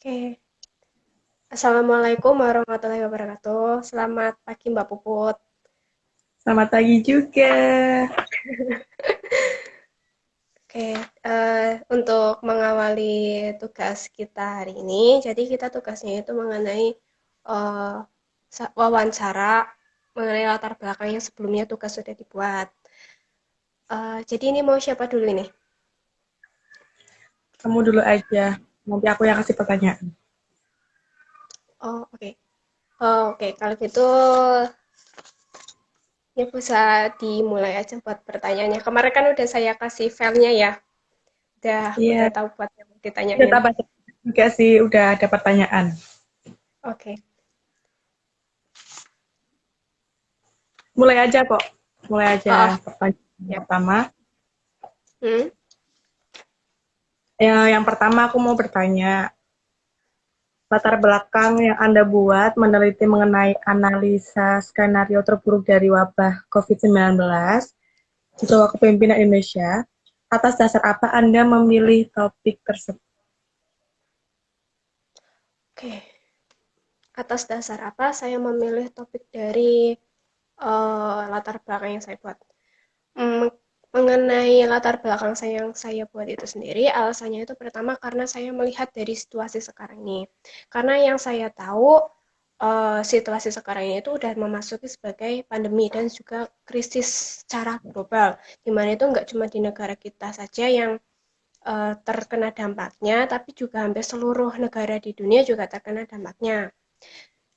Oke. Assalamualaikum warahmatullahi wabarakatuh. Selamat pagi Mbak Puput. Selamat pagi juga. Oke, untuk mengawali tugas kita hari ini, jadi kita tugasnya itu mengenai eh, wawancara mengenai latar belakang yang sebelumnya tugas sudah dibuat. Jadi ini mau siapa dulu nih? Kamu dulu aja. Nanti aku yang kasih pertanyaan. Oh, oke. Oke, kalau gitu ya bisa dimulai aja buat pertanyaannya. Kemarin kan udah saya kasih filenya ya. Udah Iya, tahu buat yang mau udah ditanyain. tak baca juga sih, udah ada pertanyaan. Oke. Mulai aja kok. Mulai aja Oh, oh, pertanyaan ya. pertama. Hmm, Yang pertama aku mau bertanya, latar belakang yang Anda buat meneliti mengenai analisa skenario terburuk dari wabah COVID-19 di bawah kepemimpinan Indonesia. Atas dasar apa Anda memilih topik tersebut? oke. Atas dasar apa saya memilih topik dari latar belakang yang saya buat? Hmm, mengenai latar belakang saya yang saya buat itu sendiri, alasannya itu pertama karena saya melihat dari situasi sekarang ini. Karena yang saya tahu, situasi sekarang ini itu udah memasuki sebagai pandemi dan juga krisis secara global. Di mana itu nggak cuma di negara kita saja yang terkena dampaknya, tapi juga hampir seluruh negara di dunia juga terkena dampaknya.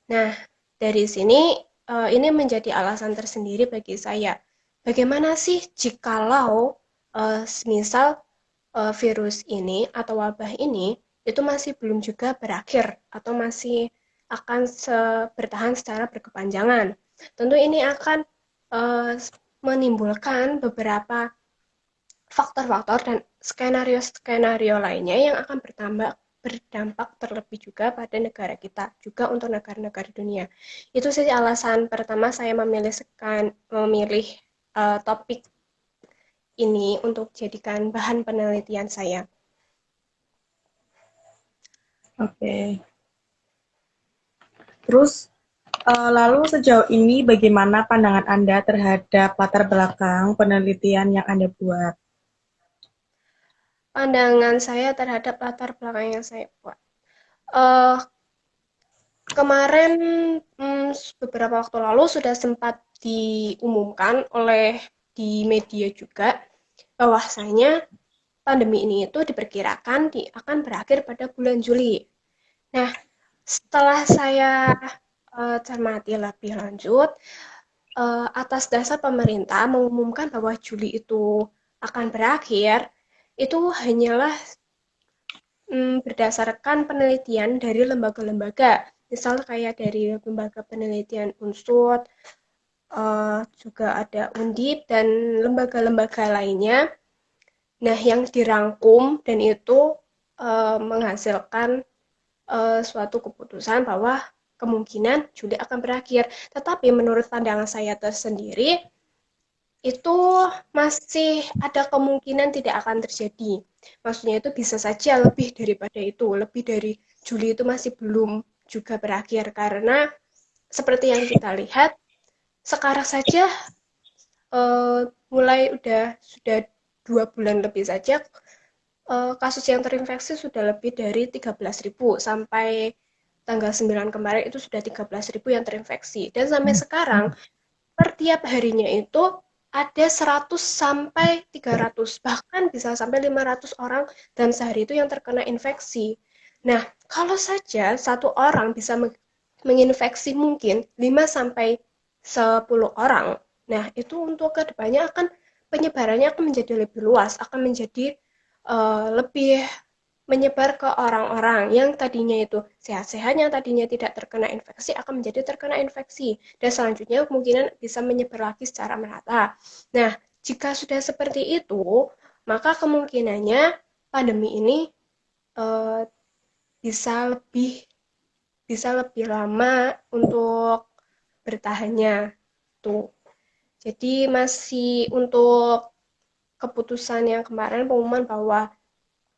Nah, dari sini ini menjadi alasan tersendiri bagi saya. Bagaimana sih jikalau misal virus ini atau wabah ini itu masih belum juga berakhir atau masih akan bertahan secara berkepanjangan. Tentu ini akan eh, menimbulkan beberapa faktor-faktor dan skenario-skenario lainnya yang akan berdampak terlebih juga pada negara kita, juga untuk negara-negara dunia. Itu sih alasan pertama saya memilih topik ini untuk jadikan bahan penelitian saya. Oke. Terus lalu sejauh ini bagaimana pandangan Anda terhadap latar belakang penelitian yang Anda buat? Pandangan saya terhadap latar belakang yang saya buat. Uh, Kemarin beberapa waktu lalu sudah sempat diumumkan oleh di media juga bahwasanya pandemi ini itu diperkirakan akan berakhir pada bulan Juli. Nah, setelah saya cermati lebih lanjut, atas dasar pemerintah mengumumkan bahwa Juli itu akan berakhir, itu hanyalah berdasarkan penelitian dari lembaga-lembaga, misal kayak dari lembaga penelitian Unsur, juga ada Undip dan lembaga-lembaga lainnya. Nah, yang dirangkum dan itu menghasilkan suatu keputusan bahwa kemungkinan Juli akan berakhir. Tetapi menurut pandangan saya tersendiri, itu masih ada kemungkinan tidak akan terjadi. Maksudnya itu bisa saja lebih daripada itu, lebih dari Juli itu masih belum juga berakhir karena seperti yang kita lihat sekarang saja mulai sudah 2 bulan lebih saja kasus yang terinfeksi sudah lebih dari 13.000 sampai tanggal 9 kemarin itu sudah 13.000 yang terinfeksi dan sampai sekarang per tiap harinya itu ada 100 sampai 300 bahkan bisa sampai 500 orang dalam sehari itu yang terkena infeksi. Nah, kalau saja satu orang bisa menginfeksi mungkin 5 sampai 10 orang, nah itu untuk kedepannya akan penyebarannya akan menjadi lebih luas, akan menjadi lebih menyebar ke orang-orang yang tadinya itu sehat-sehat, yang tadinya tidak terkena infeksi akan menjadi terkena infeksi dan selanjutnya kemungkinan bisa menyebar lagi secara merata. Nah, jika sudah seperti itu, maka kemungkinannya pandemi ini eh, bisa lebih bisa lebih lama untuk bertahannya tuh. Jadi masih untuk keputusan yang kemarin pengumuman bahwa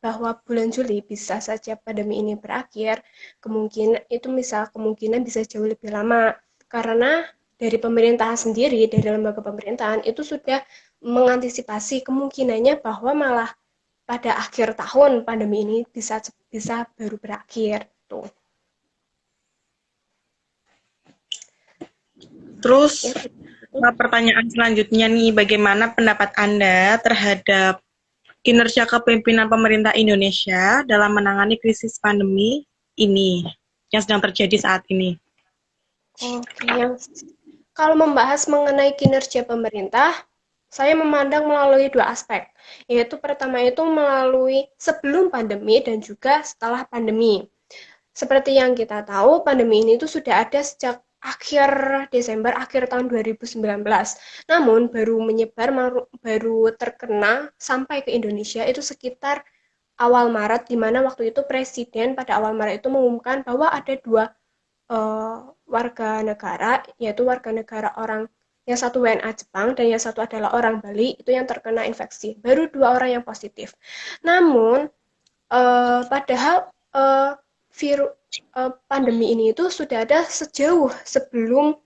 bahwa bulan Juli bisa saja pandemi ini berakhir, kemungkinan bisa jauh lebih lama karena dari pemerintahan sendiri, dari lembaga pemerintahan itu sudah mengantisipasi kemungkinannya bahwa malah pada akhir tahun pandemi ini bisa bisa baru berakhir tuh. Terus Ya, pertanyaan selanjutnya nih, bagaimana pendapat Anda terhadap kinerja kepemimpinan pemerintah Indonesia dalam menangani krisis pandemi ini yang sedang terjadi saat ini? oke, kalau membahas mengenai kinerja pemerintah, saya memandang melalui dua aspek, yaitu pertama itu melalui sebelum pandemi dan juga setelah pandemi. Seperti yang kita tahu, pandemi ini tuh sudah ada sejak akhir Desember, akhir tahun 2019. Namun baru menyebar, baru terkena sampai ke Indonesia itu sekitar awal Maret, di mana waktu itu Presiden pada awal Maret itu mengumumkan bahwa ada dua warga negara, yaitu warga negara orang yang satu WNA Jepang dan yang satu adalah orang Bali, itu yang terkena infeksi. Baru dua orang yang positif. Namun, padahal virus pandemi ini itu sudah ada jauh sebelum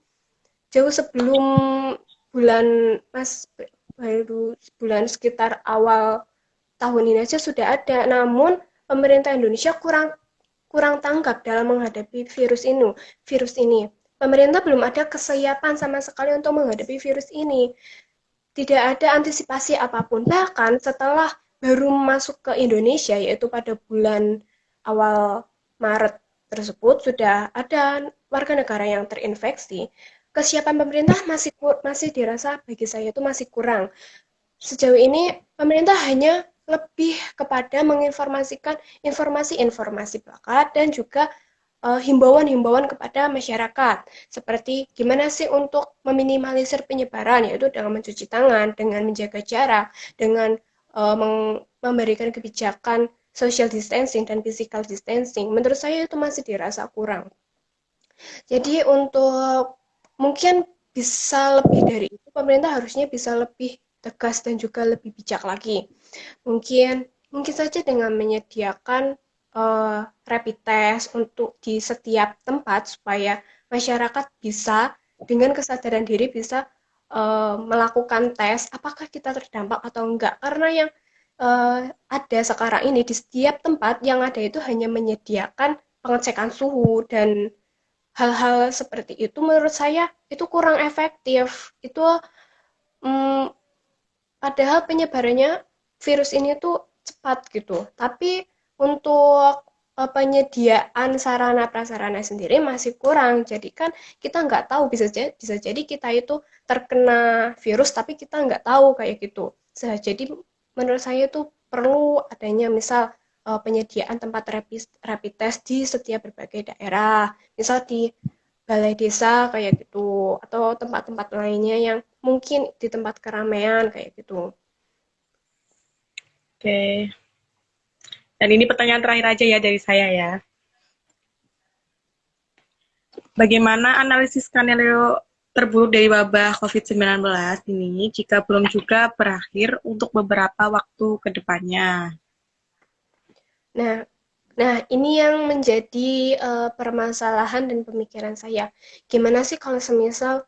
bulan mas baru bulan sekitar awal tahun ini aja sudah ada. Namun pemerintah Indonesia kurang kurang tanggap dalam menghadapi virus ini. Pemerintah belum ada kesiapan sama sekali untuk menghadapi virus ini. Tidak ada antisipasi apapun. Bahkan setelah baru masuk ke Indonesia, yaitu pada bulan awal Maret tersebut, sudah ada warga negara yang terinfeksi. Kesiapan pemerintah masih dirasa bagi saya itu masih kurang. Sejauh ini pemerintah hanya lebih kepada menginformasikan informasi-informasi plakat dan juga himbauan-himbauan kepada masyarakat seperti gimana sih untuk meminimalisir penyebaran, yaitu dengan mencuci tangan, dengan menjaga jarak, dengan memberikan kebijakan social distancing dan physical distancing. Menurut saya itu masih dirasa kurang. Jadi untuk mungkin bisa lebih dari itu, pemerintah harusnya bisa lebih tegas dan juga lebih bijak lagi. Mungkin mungkin saja dengan menyediakan rapid test untuk di setiap tempat supaya masyarakat bisa dengan kesadaran diri bisa melakukan tes apakah kita terdampak atau enggak. Karena yang ada sekarang ini di setiap tempat yang ada itu hanya menyediakan pengecekan suhu dan hal-hal seperti itu menurut saya itu kurang efektif. Itu mm, padahal penyebarannya virus ini tuh cepat gitu. Tapi untuk penyediaan sarana prasarana sendiri masih kurang. Jadi kan kita nggak tahu bisa jadi kita itu terkena virus tapi kita nggak tahu kayak gitu. Jadi menurut saya itu perlu adanya misal penyediaan tempat rapid test di setiap berbagai daerah. Misal di balai desa kayak gitu atau tempat-tempat lainnya yang mungkin di tempat keramaian kayak gitu. Oke. Dan ini pertanyaan terakhir aja ya dari saya ya. Bagaimana analisis skenario terburuk dari wabah COVID-19 ini jika belum juga berakhir untuk beberapa waktu ke depannya? Nah, ini yang menjadi permasalahan dan pemikiran saya. Gimana sih kalau semisal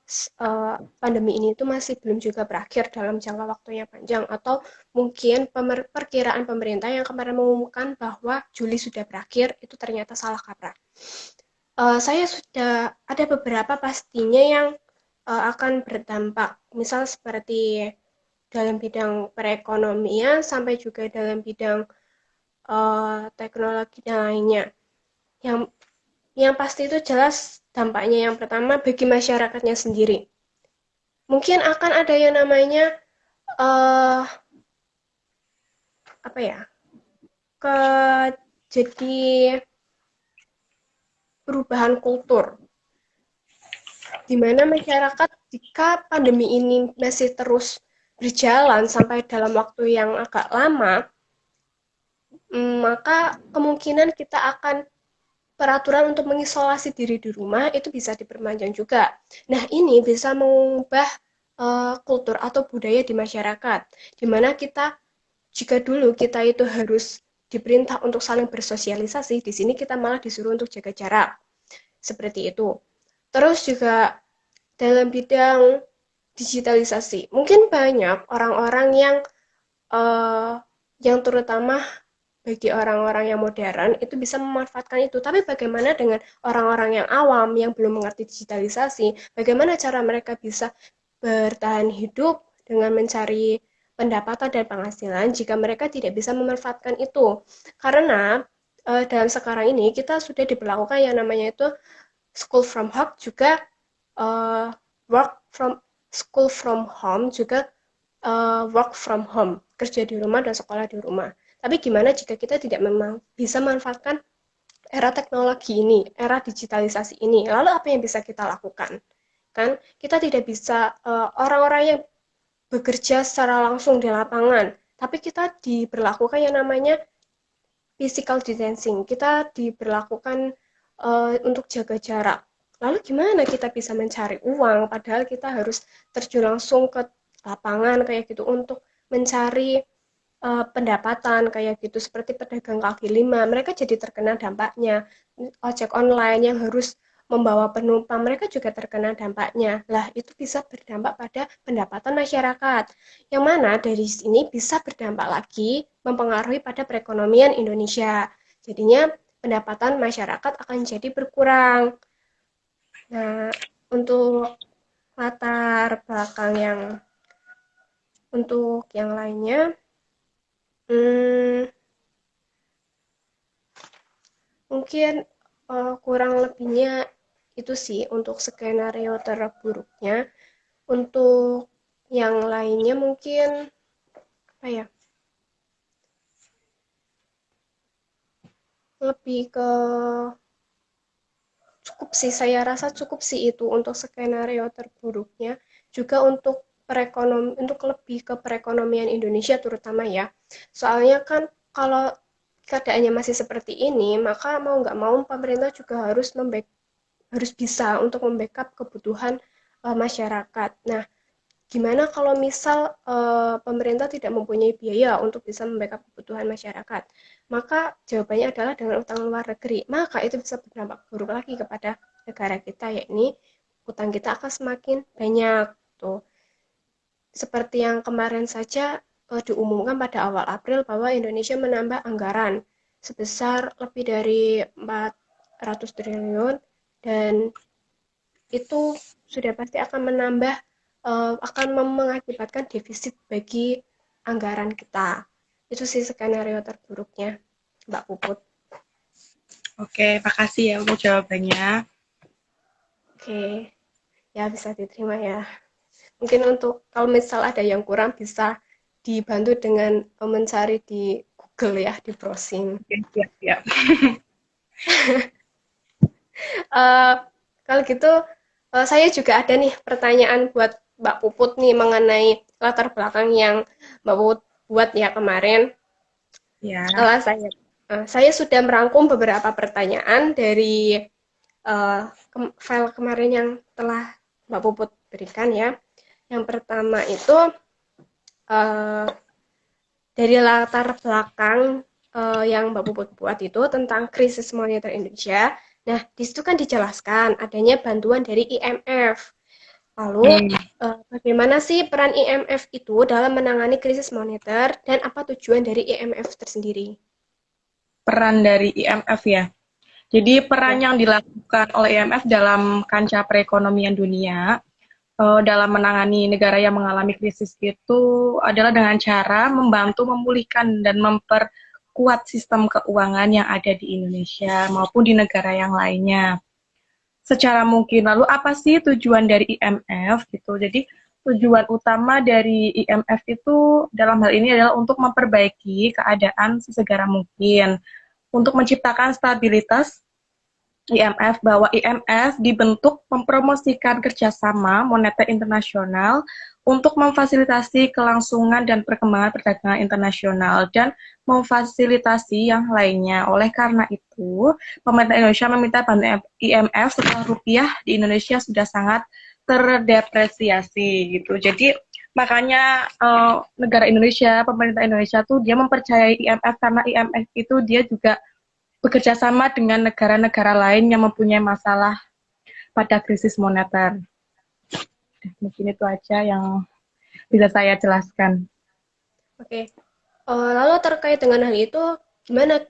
pandemi ini itu masih belum juga berakhir dalam jangka waktu yang panjang atau mungkin perkiraan pemerintah yang kemarin mengumumkan bahwa Juli sudah berakhir itu ternyata salah kaprah. Saya sudah ada beberapa pastinya yang akan berdampak, misal seperti dalam bidang perekonomian sampai juga dalam bidang teknologi dan lainnya. Yang yang pasti itu jelas dampaknya yang pertama bagi masyarakatnya sendiri. Mungkin akan ada yang namanya uh, apa ya? ke jadi perubahan kultur di mana masyarakat jika pandemi ini masih terus berjalan sampai dalam waktu yang agak lama, maka kemungkinan kita akan peraturan untuk mengisolasi diri di rumah itu bisa diperpanjang juga. Nah, ini bisa mengubah kultur atau budaya di masyarakat, di mana kita jika dulu kita itu harus diperintah untuk saling bersosialisasi, di sini kita malah disuruh untuk jaga jarak. Seperti itu. Terus juga dalam bidang digitalisasi, mungkin banyak orang-orang yang terutama bagi orang-orang yang modern itu bisa memanfaatkan itu. Tapi bagaimana dengan orang-orang yang awam yang belum mengerti digitalisasi? Bagaimana cara mereka bisa bertahan hidup dengan mencari pendapatan dan penghasilan jika mereka tidak bisa memanfaatkan itu? Karena dalam sekarang ini kita sudah diberlakukan yang namanya itu school from home juga uh, work from school from home juga work from home, kerja di rumah dan sekolah di rumah. Tapi gimana jika kita tidak memang bisa memanfaatkan era teknologi ini, era digitalisasi ini? Lalu apa yang bisa kita lakukan? Kan kita tidak bisa orang-orang yang bekerja secara langsung di lapangan, tapi kita diberlakukan yang namanya physical distancing. Kita diberlakukan untuk jaga jarak. Lalu gimana kita bisa mencari uang padahal kita harus terjun langsung ke lapangan kayak gitu untuk mencari pendapatan kayak gitu seperti pedagang kaki lima mereka jadi terkena dampaknya, ojek online yang harus membawa penumpang mereka juga terkena dampaknya. Lah itu bisa berdampak pada pendapatan masyarakat yang mana dari sini bisa berdampak lagi mempengaruhi pada perekonomian Indonesia, jadinya pendapatan masyarakat akan jadi berkurang. Nah, untuk latar belakang yang untuk yang lainnya, hmm, mungkin kurang lebihnya itu sih untuk skenario terburuknya. Untuk yang lainnya mungkin apa ya? Lebih ke cukup sih, saya rasa cukup sih itu untuk skenario terburuknya. Juga untuk lebih ke perekonomian Indonesia terutama ya. Soalnya kan kalau keadaannya masih seperti ini, maka mau nggak mau pemerintah juga harus bisa untuk membackup kebutuhan masyarakat. Nah, gimana kalau misal pemerintah tidak mempunyai biaya untuk bisa membackup kebutuhan masyarakat? Maka jawabannya adalah dengan utang luar negeri. Maka itu bisa berdampak buruk lagi kepada negara kita, yakni utang kita akan semakin banyak. Tuh. Seperti yang kemarin saja diumumkan pada awal April bahwa Indonesia menambah anggaran sebesar lebih dari 400 triliun dan itu sudah pasti akan akan mengakibatkan defisit bagi anggaran kita. Itu sih skenario terburuknya, Mbak Puput. Oke, makasih ya untuk jawabannya. Oke, ya bisa diterima ya. Mungkin untuk kalau misal ada yang kurang bisa dibantu dengan mencari di Google ya, di browsing. Oke, siap. Uh, Kalau gitu, saya juga ada nih pertanyaan buat Mbak Puput nih mengenai latar belakang yang Mbak Puput buat ya kemarin. Ya. Setelah saya sudah merangkum beberapa pertanyaan dari file kemarin yang telah Mbak Puput berikan ya. Yang pertama itu uh, dari latar belakang yang Mbak Puput buat itu tentang krisis moneter Indonesia. Nah, di situ kan dijelaskan adanya bantuan dari IMF. Lalu, bagaimana sih peran IMF itu dalam menangani krisis moneter dan apa tujuan dari IMF tersendiri? Peran dari IMF ya. Jadi peran Ya. yang dilakukan oleh IMF dalam kancah perekonomian dunia dalam menangani negara yang mengalami krisis itu adalah dengan cara membantu memulihkan dan memperkuat sistem keuangan yang ada di Indonesia maupun di negara yang lainnya secara mungkin. Lalu apa sih tujuan dari IMF gitu? Jadi tujuan utama dari IMF itu dalam hal ini adalah untuk memperbaiki keadaan sesegera mungkin, untuk menciptakan stabilitas IMF, bahwa IMF dibentuk mempromosikan kerjasama moneter internasional untuk memfasilitasi kelangsungan dan perkembangan perdagangan internasional dan memfasilitasi yang lainnya. Oleh karena itu, pemerintah Indonesia meminta bantuan IMF setelah rupiah di Indonesia sudah sangat terdepresiasi gitu. Jadi Makanya negara Indonesia, pemerintah Indonesia tuh dia mempercayai IMF karena IMF itu dia juga bekerja sama dengan negara-negara lain yang mempunyai masalah pada krisis moneter. Mungkin itu aja yang bisa saya jelaskan. Oke. Lalu terkait dengan hal itu,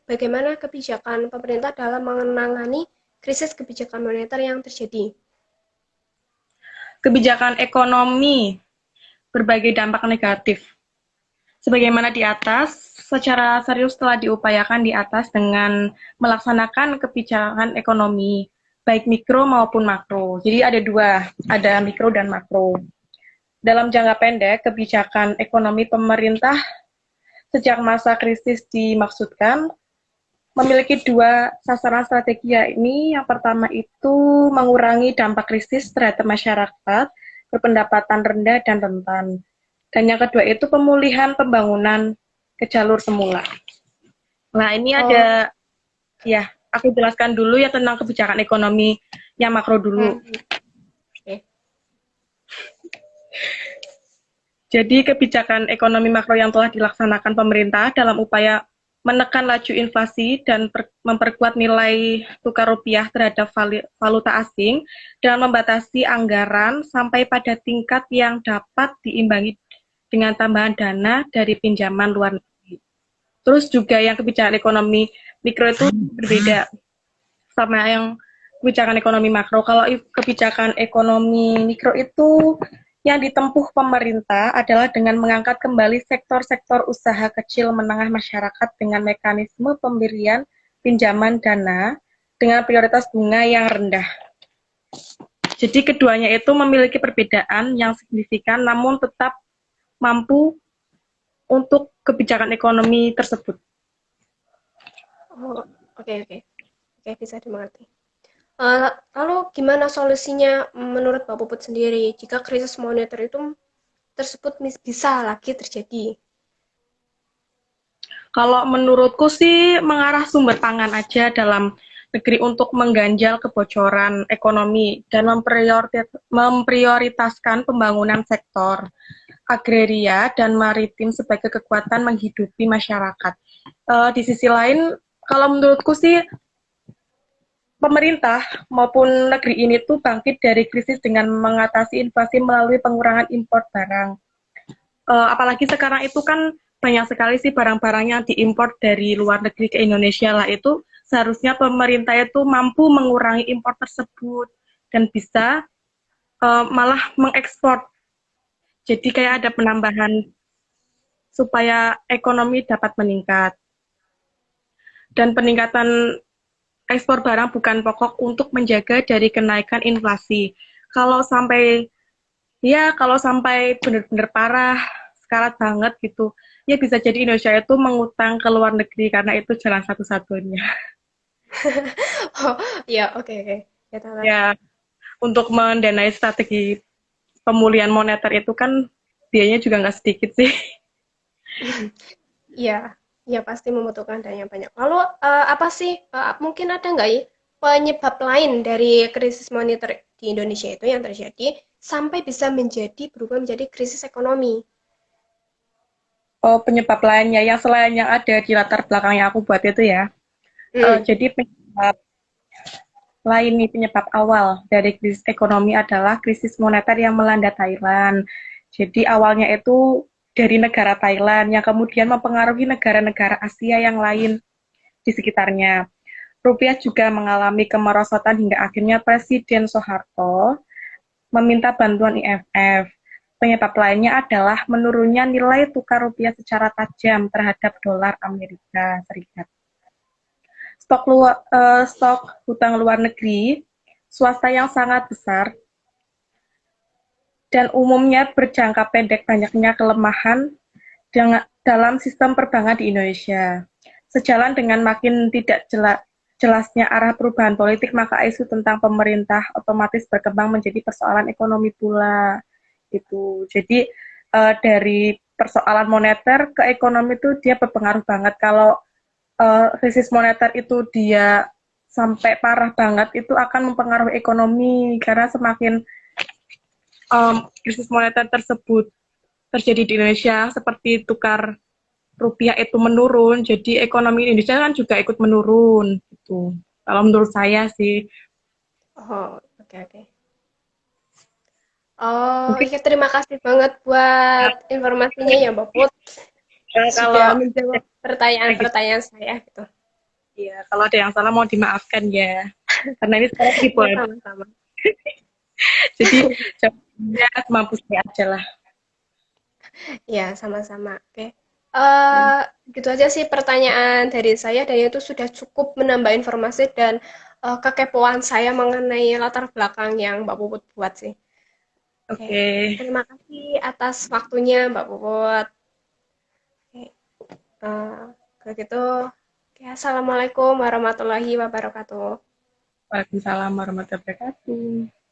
bagaimana kebijakan pemerintah dalam menangani krisis kebijakan moneter yang terjadi? Kebijakan ekonomi berbagai dampak negatif. Sebagaimana di atas, secara serius telah diupayakan di atas dengan melaksanakan kebijakan ekonomi, baik mikro maupun makro. Jadi ada dua, ada mikro dan makro. Dalam jangka pendek, kebijakan ekonomi pemerintah sejak masa krisis dimaksudkan memiliki dua sasaran strategi, yakni yang pertama itu mengurangi dampak krisis terhadap masyarakat berpendapatan rendah dan rentan. Dan yang kedua itu pemulihan pembangunan ke jalur semula. Nah, ini ada, ya, aku jelaskan dulu ya tentang kebijakan ekonomi yang makro dulu. Okay. Jadi kebijakan ekonomi makro yang telah dilaksanakan pemerintah dalam upaya menekan laju inflasi dan memperkuat nilai tukar rupiah terhadap valuta asing dan membatasi anggaran sampai pada tingkat yang dapat diimbangi dengan tambahan dana dari pinjaman luar negeri. Terus juga yang kebijakan ekonomi mikro itu berbeda sama yang kebijakan ekonomi makro. Kalau kebijakan ekonomi mikro itu yang ditempuh pemerintah adalah dengan mengangkat kembali sektor-sektor usaha kecil menengah masyarakat dengan mekanisme pemberian pinjaman dana dengan prioritas bunga yang rendah. Jadi keduanya itu memiliki perbedaan yang signifikan namun tetap mampu untuk kebijakan ekonomi tersebut. Oke, bisa dimengerti. Lalu gimana solusinya menurut Pak Puput sendiri jika krisis moneter itu tersebut bisa lagi terjadi? Kalau menurutku sih mengarah sumber pangan aja dalam negeri untuk mengganjal kebocoran ekonomi dan memprioritaskan pembangunan sektor agraria dan maritim sebagai kekuatan menghidupi masyarakat. Di sisi lain, kalau menurutku sih pemerintah maupun negeri ini tuh bangkit dari krisis dengan mengatasi inflasi melalui pengurangan impor barang. Apalagi sekarang itu kan banyak sekali sih barang-barang yang diimpor dari luar negeri ke Indonesia lah, itu seharusnya pemerintah itu mampu mengurangi impor tersebut dan bisa malah mengekspor. Jadi kayak ada penambahan supaya ekonomi dapat meningkat. Dan peningkatan ekspor barang bukan pokok untuk menjaga dari kenaikan inflasi. Kalau sampai benar-benar parah, sekarat banget gitu, ya bisa jadi Indonesia itu mengutang ke luar negeri karena itu jalan satu-satunya. Oh, ya, oke. Ya, Ya, untuk mendanai strategi pemulihan moneter itu kan biayanya juga nggak sedikit sih. Iya, ya pasti membutuhkan dana yang banyak. Lalu apa sih mungkin ada nggak ya penyebab lain dari krisis moneter di Indonesia itu yang terjadi sampai bisa berubah menjadi krisis ekonomi? Oh, penyebab lainnya yang selain yang ada di latar belakang yang aku buat itu ya. Jadi penyebab lain nih, penyebab awal dari krisis ekonomi adalah krisis moneter yang melanda Thailand. Jadi awalnya itu dari negara Thailand yang kemudian mempengaruhi negara-negara Asia yang lain di sekitarnya. Rupiah juga mengalami kemerosotan hingga akhirnya Presiden Soeharto meminta bantuan IMF. Penyebab lainnya adalah menurunnya nilai tukar rupiah secara tajam terhadap dolar Amerika Serikat. Stok hutang luar negeri swasta yang sangat besar dan umumnya berjangka pendek banyaknya kelemahan dalam sistem perbankan di Indonesia. Sejalan dengan makin tidak jelasnya arah perubahan politik, maka isu tentang pemerintah otomatis berkembang menjadi persoalan ekonomi pula. Gitu. Jadi dari persoalan moneter ke ekonomi itu dia berpengaruh banget. Kalau krisis moneter itu dia sampai parah banget, itu akan mempengaruhi ekonomi karena semakin krisis moneter tersebut terjadi di Indonesia seperti tukar rupiah itu menurun, jadi ekonomi Indonesia kan juga ikut menurun gitu. Kalau menurut saya sih, Oh, oke oke. Oh, mungkin iya terima kasih banget buat informasinya ya Mbak Put. kalau Sudah menjawab lagi, pertanyaan-pertanyaan saya gitu. ya kalau ada yang salah mau dimaafkan ya, karena ini sekarang di Ya poin, sama-sama. jadi jawabnya semampu saya aja lah. Ya, sama-sama. Oke. Gitu aja sih pertanyaan dari saya dan itu sudah cukup menambah informasi dan kekepoan saya mengenai latar belakang yang Mbak Puput buat sih. Oke. Oke, Terima kasih atas waktunya Mbak Puput. Oke. Kalau gitu, oke, Assalamualaikum warahmatullahi wabarakatuh. waalaikumsalam warahmatullahi wabarakatuh.